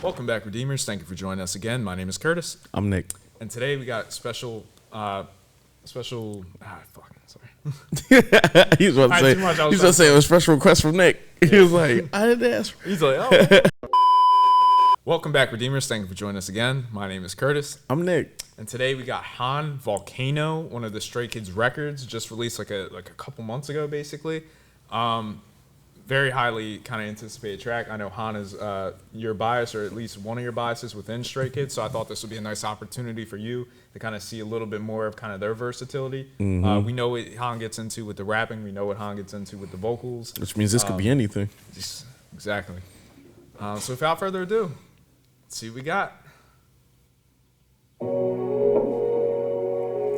Welcome back, Redeemers. Thank you for joining us again. My name is Curtis. I'm Nick. And today we got sorry. He was about to say it was special request from Nick. He was like, I didn't ask. He's like, oh. Welcome back, Redeemers. Thank you for joining us again. My name is Curtis. I'm Nick. And today we got Volcano, one of the Stray Kids records, just released like a couple months ago, basically. Very highly kind of anticipated track. I know Han is your bias, or at least one of your biases within Stray Kids, so I thought this would be a nice opportunity for you to kind of see a little bit more of kind of their versatility. Mm-hmm. We know what Han gets into with the rapping. We know what Han gets into with the vocals. Which means this could be anything. Exactly. So without further ado, let's see what we got.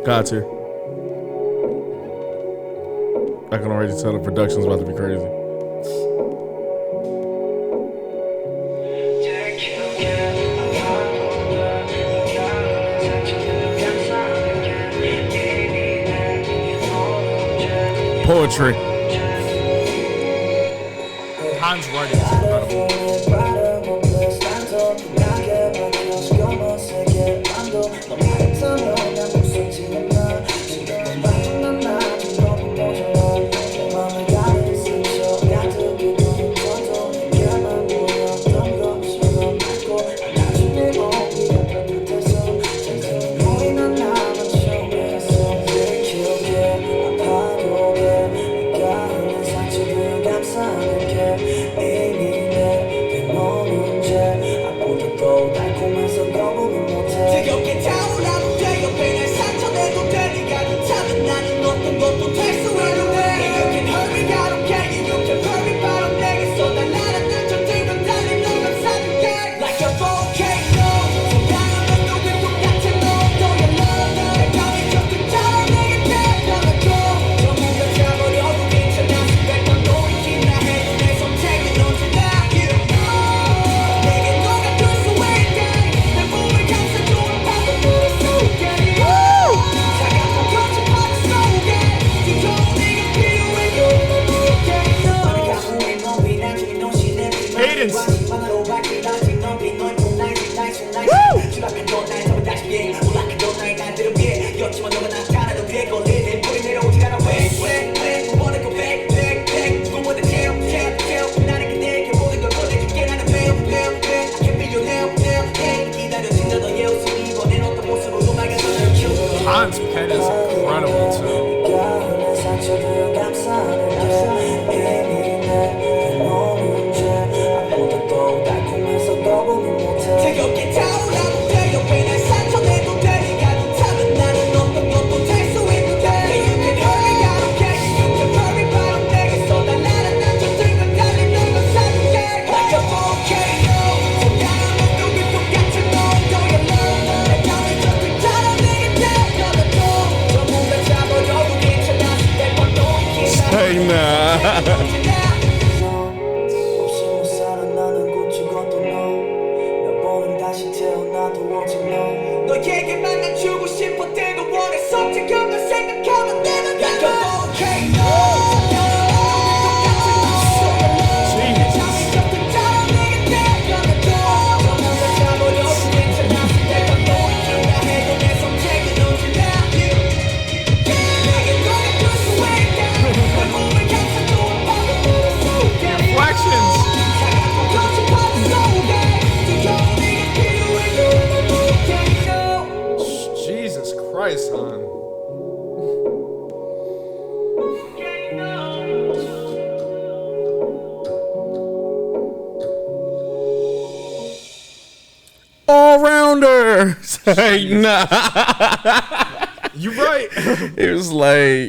Got to. I can already tell the production's about to be crazy. Poetry. Han's writing is incredible. Han's pen is incredible too. All-rounder. Nah. You right.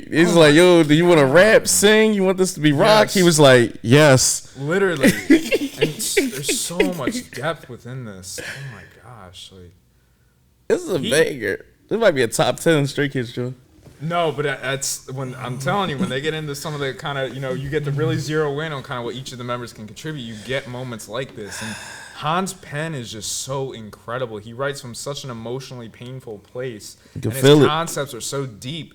He's like, yo, do you want to rap, sing? You want this to be rock? Yes. He was like, yes. Literally. And there's so much depth within this. Oh my gosh. Like, this is a banger. This might be a top 10 Stray Kids joint. No, but that's when I'm telling you, when they get into some of the kind of, you get to really zero in on kind of what each of the members can contribute, you get moments like this. And Han's pen is just so incredible. He writes from such an emotionally painful place. You can and feel his it. concepts are so deep.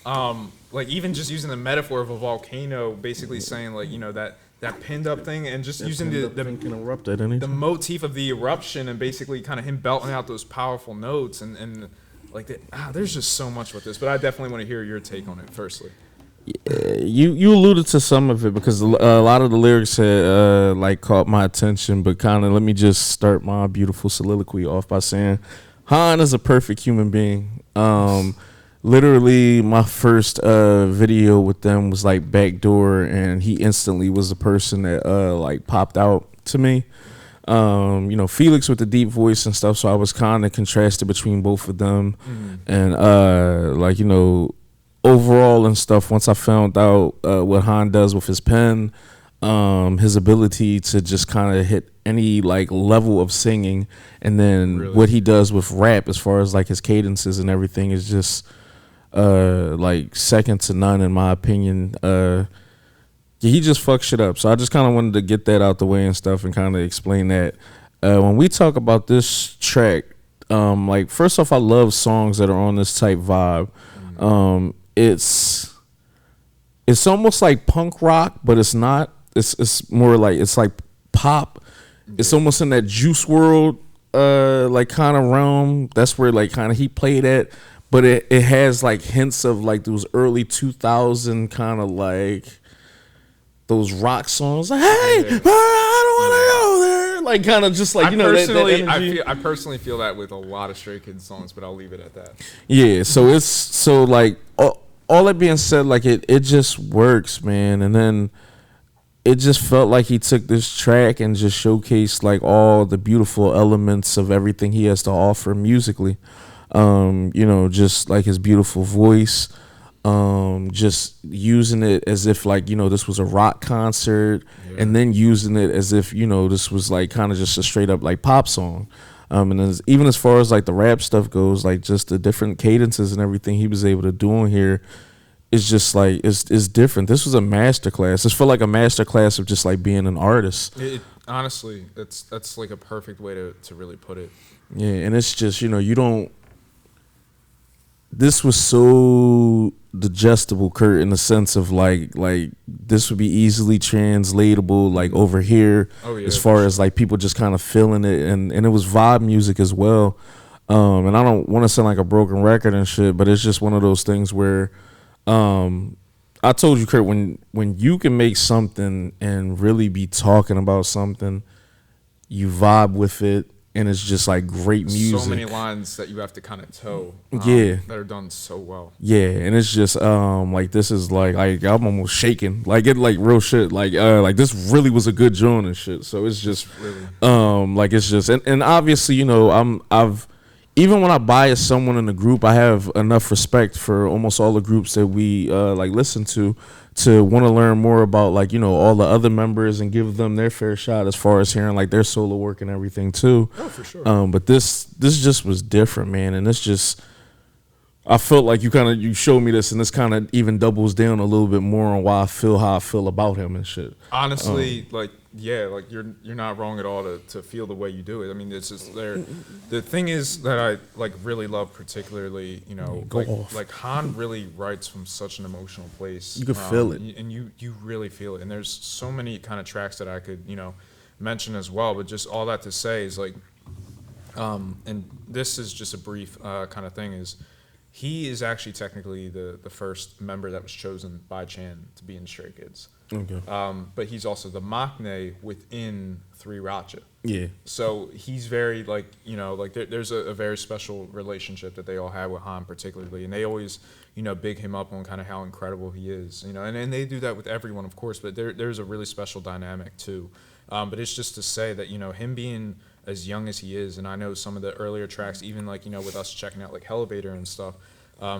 Like even just using the metaphor of a volcano, basically saying like, that that pinned up thing, and just That using pinned up thing can erupt at any the time. motif of the eruption, and basically kind of him belting out those powerful notes, and like there's just so much with this. But I definitely want to hear your take on it firstly. You alluded to some of it because a lot of the lyrics had like caught my attention, but kind of let me just start my beautiful soliloquy off by saying Han is a perfect human being. Literally my first video with them was like Backdoor, and he instantly was the person that like popped out to me. You know, Felix with the deep voice and stuff, so I was kind of contrasted between both of them. And like, you know, overall and stuff, once I found out what Han does with his pen, his ability to just kind of hit any like level of singing, and then what he does with rap as far as like his cadences and everything is just like second to none in my opinion. He just fucks shit up. So I just kind of wanted to get that out the way and stuff and kind of explain that. When we talk about this track, like first off, I love songs that are on this type vibe. It's almost like punk rock, but it's not. It's more like, it's like pop. It's almost in that Juice World like kind of realm. That's where like kind of he played at, but it has like hints of like those early 2000 kind of like those rock songs. Like, hey, I don't want to go there. Like kind of just like, you know, that energy. I personally feel that with a lot of Stray Kids songs, but I'll leave it at that. Yeah, so it's so like all that being said, like it just works, man. And then it just felt like he took this track and just showcased like all the beautiful elements of everything he has to offer musically. You know, just like his beautiful voice, just using it as if like, you know, this was a rock concert, and then using it as if, you know, this was like kind of just a straight up like pop song. And even as far as like the rap stuff goes, like just the different cadences and everything he was able to do on here is just like, it's different. This was a masterclass. It felt like a masterclass of just like being an artist. Honestly, that's like a perfect way to really put it. Yeah, and it's just, you know, this was so digestible, Kurt, in the sense of like this would be easily translatable like over here, as far as like people just kind of feeling it, and it was vibe music as well. And I don't want to sound like a broken record and shit, but it's just one of those things where I told you, Kurt, when you can make something and really be talking about something, you vibe with it, and it's just like great music. So many lines that you have to kind of toe. That are done so well. Yeah, and it's just like this is like I'm almost shaking, like it like real shit, like this really was a good joint and shit. So it's just really like it's just and obviously, you know, I've even when I bias someone in the group, I have enough respect for almost all the groups that we like listen to want to learn more about, like, you know, all the other members and give them their fair shot as far as hearing like their solo work and everything too. Oh, for sure. But this just was different, man, and it's just, I felt like you showed me this, and this kind of even doubles down a little bit more on why I feel how I feel about him and shit. Honestly, like you're not wrong at all to feel the way you do it. I mean, it's just there. The thing is that I like really love, particularly, you know, like Han really writes from such an emotional place. You can feel it, and you really feel it. And there's so many kind of tracks that I could, you know, mention as well. But just all that to say is like, and this is just a brief kind of thing is. He is actually technically the first member that was chosen by Chan to be in Stray Kids. Okay. But he's also the maknae within Three Racha. Yeah. So he's very like, you know, like there's a very special relationship that they all have with Han particularly, and they always, you know, big him up on kind of how incredible he is, you know, and they do that with everyone, of course, but there's a really special dynamic too. But it's just to say that, you know, him being as young as he is, and I know some of the earlier tracks, even like, you know, with us checking out like Elevator and stuff,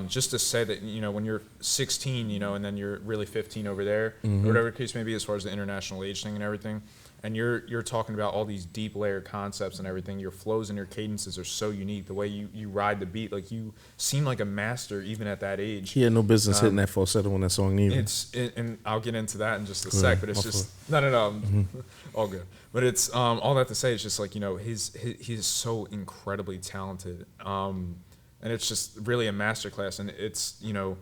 just to say that, you know, when you're 16, you know, and then you're really 15 over there, or whatever the case may be, as far as the international age thing and everything, and you're talking about all these deep layered concepts and everything, your flows and your cadences are so unique, the way you ride the beat, like you seem like a master even at that age. He had no business hitting that falsetto on that song either. And I'll get into that in just a sec, but it's just no, all good. But it's all that to say, it's just like, you know, he's so incredibly talented, and it's just really a masterclass, and it's, you know,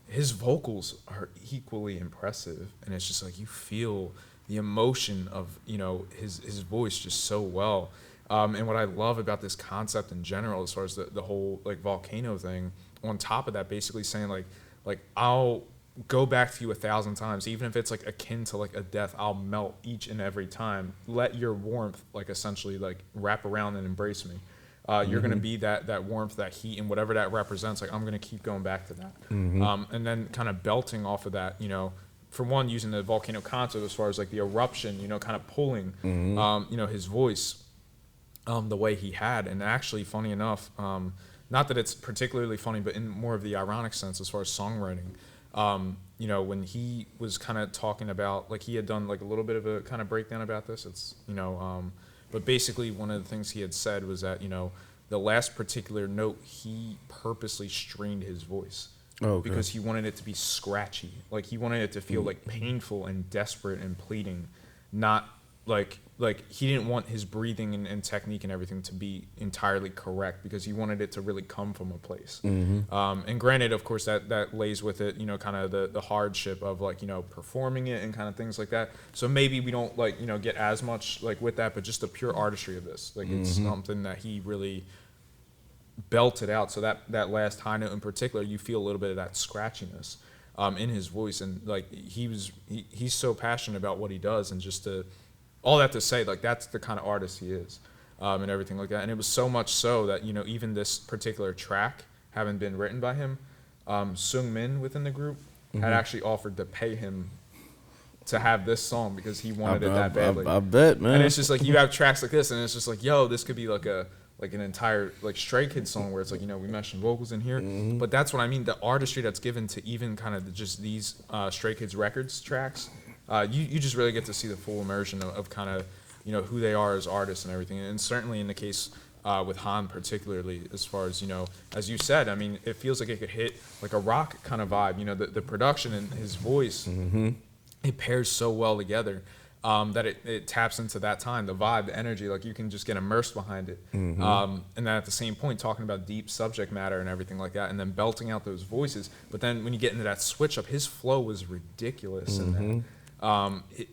his vocals are equally impressive, and it's just like you feel the emotion of, you know, his voice just so well. And what I love about this concept in general, as far as the whole like Volcano thing, on top of that, basically saying like I'll go back to you 1,000 times, even if it's like akin to like a death. I'll melt each and every time. Let your warmth like essentially like wrap around and embrace me. You're gonna be that warmth, that heat, and whatever that represents. Like I'm gonna keep going back to that. And then kind of belting off of that, you know, for one, using the Volcano concept as far as like the eruption, you know, kind of pulling, you know, his voice, the way he had. And actually, funny enough, not that it's particularly funny, but in more of the ironic sense as far as songwriting, you know, when he was kind of talking about, like he had done like a little bit of a kind of breakdown about this, it's, you know, but basically one of the things he had said was that, you know, the last particular note, he purposely strained his voice. Okay. Because he wanted it to be scratchy. Like he wanted it to feel like painful and desperate and pleading, not like he didn't want his breathing and technique and everything to be entirely correct, because he wanted it to really come from a place. And granted, of course, that lays with it, you know, kind of the hardship of like, you know, performing it and kind of things like that. So maybe we don't like, you know, get as much like with that, but just the pure artistry of this, like it's something that he really belted out. So that last high note in particular, you feel a little bit of that scratchiness in his voice, and like he's so passionate about what he does, and just all that to say, like that's the kind of artist he is, and everything like that. And it was so much so that, you know, even this particular track having been written by him, Sung Min within the group had actually offered to pay him to have this song because he wanted it that badly. I bet, man. And it's just like you have tracks like this, and it's just like, yo, this could be like an entire like Stray Kids song where it's like, you know, we mentioned vocals in here, but that's what I mean, the artistry that's given to even kind of just these Stray Kids records tracks. You just really get to see the full immersion of kind of, you know, who they are as artists and everything. And certainly in the case with Han particularly, as far as, you know, as you said, I mean, it feels like it could hit like a rock kind of vibe, you know, the production and his voice, it pairs so well together. That it taps into that time, the vibe, the energy, like you can just get immersed behind it. And then at the same point, talking about deep subject matter and everything like that, and then belting out those voices. But then when you get into that switch up, his flow was ridiculous in that.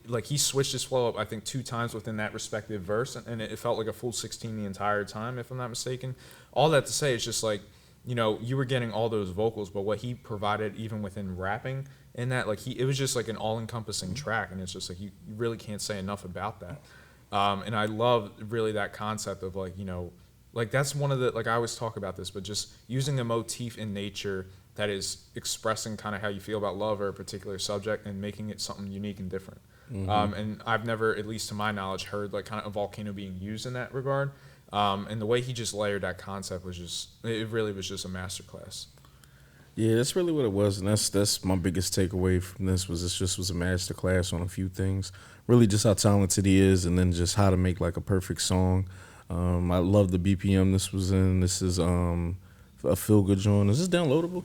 Like he switched his flow up, I think 2 times within that respective verse, and it felt like a full 16 the entire time, if I'm not mistaken. All that to say, it's just like, you know, you were getting all those vocals, but what he provided even within rapping in that, like it was just like an all-encompassing track, and it's just like you really can't say enough about that. And I love really that concept of like, you know, like that's one of the, like I always talk about this, but just using a motif in nature that is expressing kind of how you feel about love or a particular subject and making it something unique and different. And I've never, at least to my knowledge, heard like kind of a Volcano being used in that regard. And the way he just layered that concept was just, it really was just a masterclass. Yeah, that's really what it was, and that's my biggest takeaway from this was it just was a masterclass on a few things. Really just how talented he is, and then just how to make like a perfect song. I love the BPM this was in. This is a feel-good joint. Is this downloadable?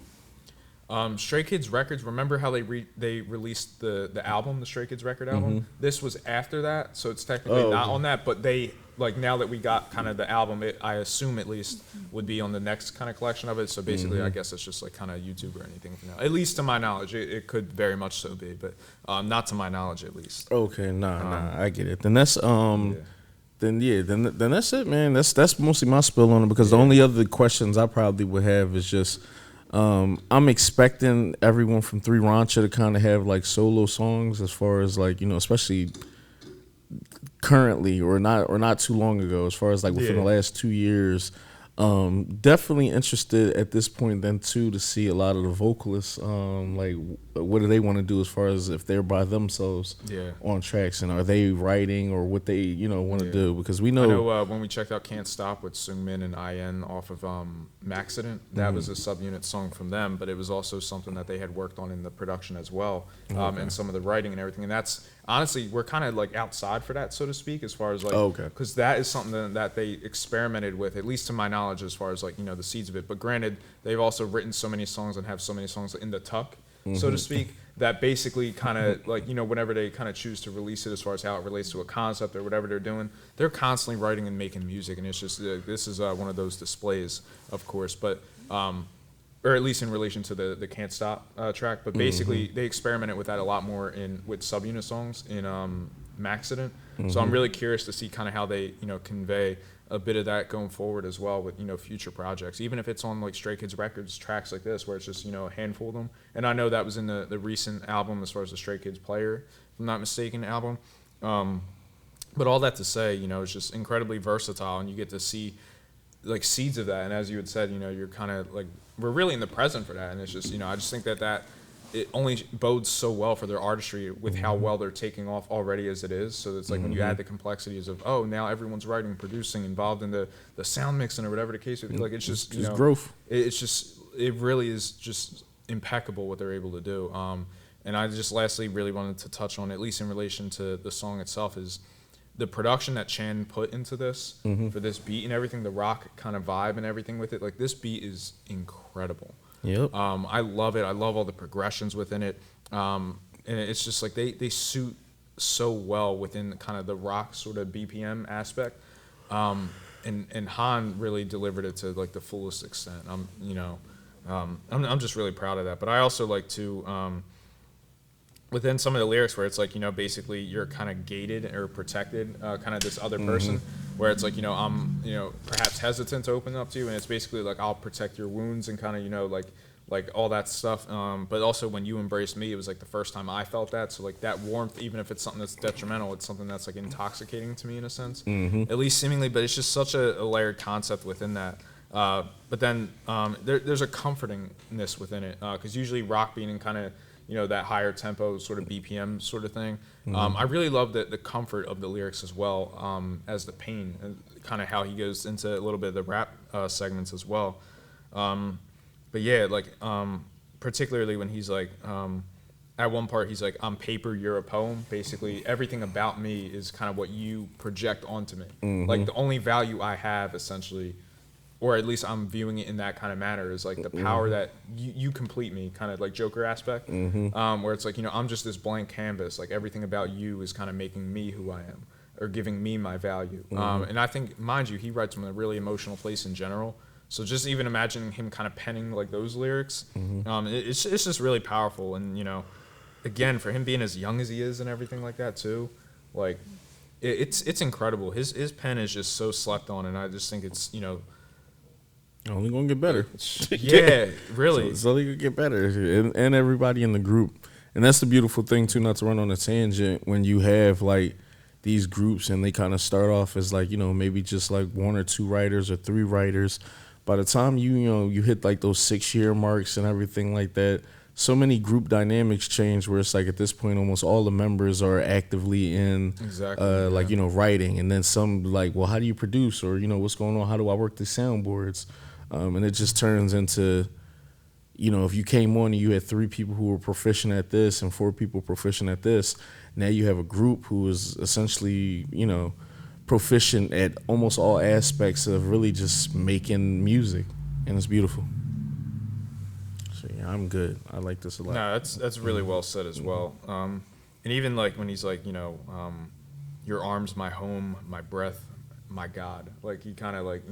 Stray Kids Records, remember how they released the album, the Stray Kids record album? This was after that, so it's technically not on that, but they, like now that we got kind of the album, I assume at least would be on the next kind of collection of it. So basically, I guess it's just like kind of YouTube or anything for now. At least to my knowledge, it could very much so be, but not to my knowledge at least. Okay, nah, I get it. Then that's then that's it, man. That's mostly my spill on it, because the only other questions I probably would have is just I'm expecting everyone from 3 Rancha to kind of have like solo songs, as far as like, you know, especially currently or not too long ago, as far as like within the last 2 years. Definitely interested at this point then too to see a lot of the vocalists, like what do they want to do as far as if they're by themselves on tracks, and are they writing or what they, you know, want to do, because we know. I know when we checked out Can't Stop with Sungmin and IN off of Maxident, that was a subunit song from them, but it was also something that they had worked on in the production as well, and some of the writing and everything. And that's honestly, we're kind of like outside for that, so to speak, as far as like, because that is something that they experimented with, at least to my knowledge, as far as like, you know, the seeds of it. But granted, they've also written so many songs and have so many songs in the tuck, so to speak, that basically kind of like, you know, whenever they kind of choose to release it, as far as how it relates to a concept or whatever they're doing, they're constantly writing and making music, and it's just this is one of those displays, of course. But or at least in relation to the Can't Stop track. But basically, they experimented with that a lot more with subunit songs in Maxident. So I'm really curious to see kind of how they convey a bit of that going forward as well with future projects, even if it's on like Stray Kids Records tracks like this where it's just a handful of them. And I know that was in the recent album as far as the Stray Kids Player, if I'm not mistaken, album. But all that to say, it's just incredibly versatile, and you get to see like seeds of that. And as you had said, you're kind of like, we're really in the present for that. And it's just, I just think that it only bodes so well for their artistry with how well they're taking off already as it is. So it's like when you add the complexities of, now everyone's writing, producing, involved in the sound mixing or whatever the case would be. Like, it's just, growth. It really is just impeccable what they're able to do. And I just lastly really wanted to touch on, at least in relation to the song itself, is the production that Chan put into this for this beat and everything, the rock kind of vibe and everything with it. Like, this beat is incredible. Yep. I love it. I love all the progressions within it. And it's just like they suit so well within kind of the rock sort of BPM aspect. And Han really delivered it to like the fullest extent. I'm just really proud of that. But I also like to within some of the lyrics where it's like, basically you're kind of gated or protected, kind of this other person, where it's like, I'm, perhaps hesitant to open up to you, and it's basically like, I'll protect your wounds and kind of, like all that stuff. But also when you embraced me, it was like the first time I felt that. So like that warmth, even if it's something that's detrimental, it's something that's like intoxicating to me in a sense, at least seemingly, but it's just such a layered concept within that. But then there's a comfortingness within it, because usually rock being in kind of, that higher tempo sort of BPM sort of thing. I really love the comfort of the lyrics as well, as the pain, and kind of how he goes into a little bit of the rap segments as well. But yeah, like particularly when he's like, at one part he's like, "I'm paper, you're a poem." Basically, everything about me is kind of what you project onto me. Like the only value I have, essentially, or at least I'm viewing it in that kind of manner, is like the power that you complete me, kind of like Joker aspect, where it's like, I'm just this blank canvas, like everything about you is kind of making me who I am, or giving me my value. And I think, mind you, he writes from a really emotional place in general, so just even imagining him kind of penning like those lyrics, it's just really powerful. And again, for him being as young as he is and everything like that too, like it's incredible. His pen is just so slept on, and I just think it's only gonna get better. Yeah, really. It's only gonna get better, and everybody in the group. And that's the beautiful thing too. Not to run on a tangent, when you have like these groups and they kind of start off as like maybe just like one or two writers or three writers. By the time you hit like those 6-year marks and everything like that, so many group dynamics change where it's like at this point almost all the members are actively in like writing, and then some like, well, how do you produce, or what's going on, how do I work the soundboards, and it just turns into if you came on and you had 3 people who were proficient at this and 4 people proficient at this, now you have a group who is essentially proficient at almost all aspects of really just making music, and it's beautiful. So yeah, I'm good. I like this a lot. No, that's really well said as well. And even like when he's like, your arms, my home, my breath, my God. Like he kind of like,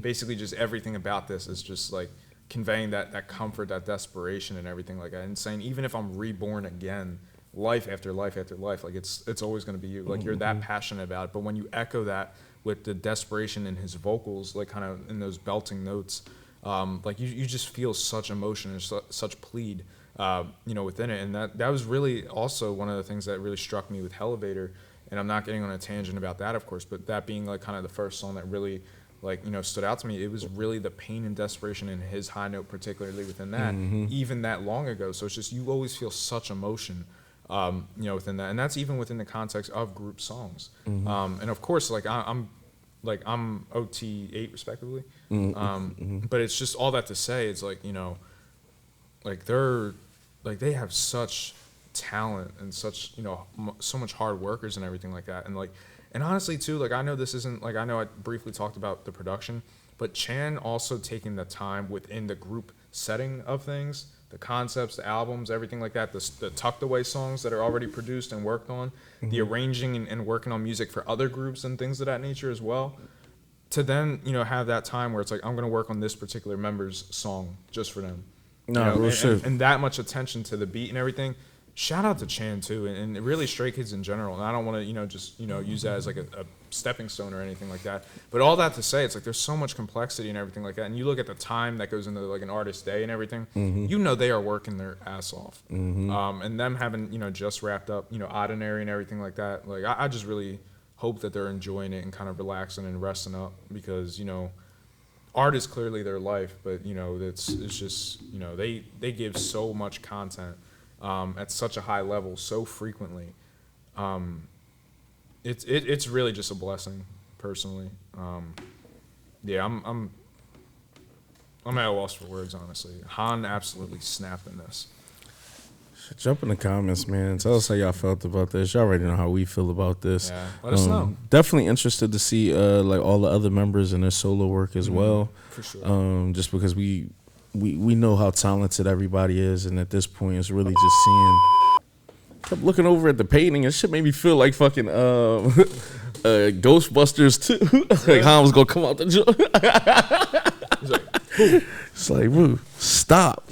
basically just everything about this is just like conveying that comfort, that desperation, and everything like that. And saying, even if I'm reborn again, life after life after life, like it's always going to be you. Like you're that passionate about it. But when you echo that with the desperation in his vocals, like kind of in those belting notes, like you just feel such emotion and such plead, within it. And that was really also one of the things that really struck me with Elevator. And I'm not getting on a tangent about that, of course, but that being like kind of the first song that really like, stood out to me. It was really the pain and desperation in his high note, particularly within that, even that long ago. So it's just, you always feel such emotion, within that. And that's even within the context of group songs. And of course, like I'm OT8 respectively. But it's just all that to say, it's like, like they have such talent and such, so much hard workers and everything like that. And honestly too, like I know this isn't, like I know I briefly talked about the production, but Chan also taking the time within the group setting of things, the concepts, the albums, everything like that, the tucked away songs that are already produced and worked on, the arranging and working on music for other groups and things of that nature as well. to then, you know, have that time where it's like, I'm going to work on this particular member's song just for them. No, you know, real shit. and that much attention to the beat and everything. Shout out to Chan too, and really Stray Kids in general. And I don't want to, you know, just, you know, use that as like a stepping stone or anything like that. But all that to say, it's like there's so much complexity and everything like that. And you look at the time that goes into like an artist's day and everything. You know, they are working their ass off. And them having, you know, just wrapped up, you know, Ordinary and everything like that. Like I just really hope that they're enjoying it and kind of relaxing and resting up, because, you know, art is clearly their life, but, you know, it's just, you know, they give so much content at such a high level so frequently. It's really just a blessing, personally. Yeah, I'm at a loss for words, honestly. Han absolutely snapped in this. Jump in the comments, man. Tell us how y'all felt about this. Y'all already know how we feel about this. Yeah, let us know. Definitely interested to see like all the other members in their solo work as well. For sure. Just because we know how talented everybody is, and at this point, it's really just seeing. Kept looking over at the painting, and shit made me feel like fucking Ghostbusters too. Like Han was gonna come out the joint. It's like, boo, stop.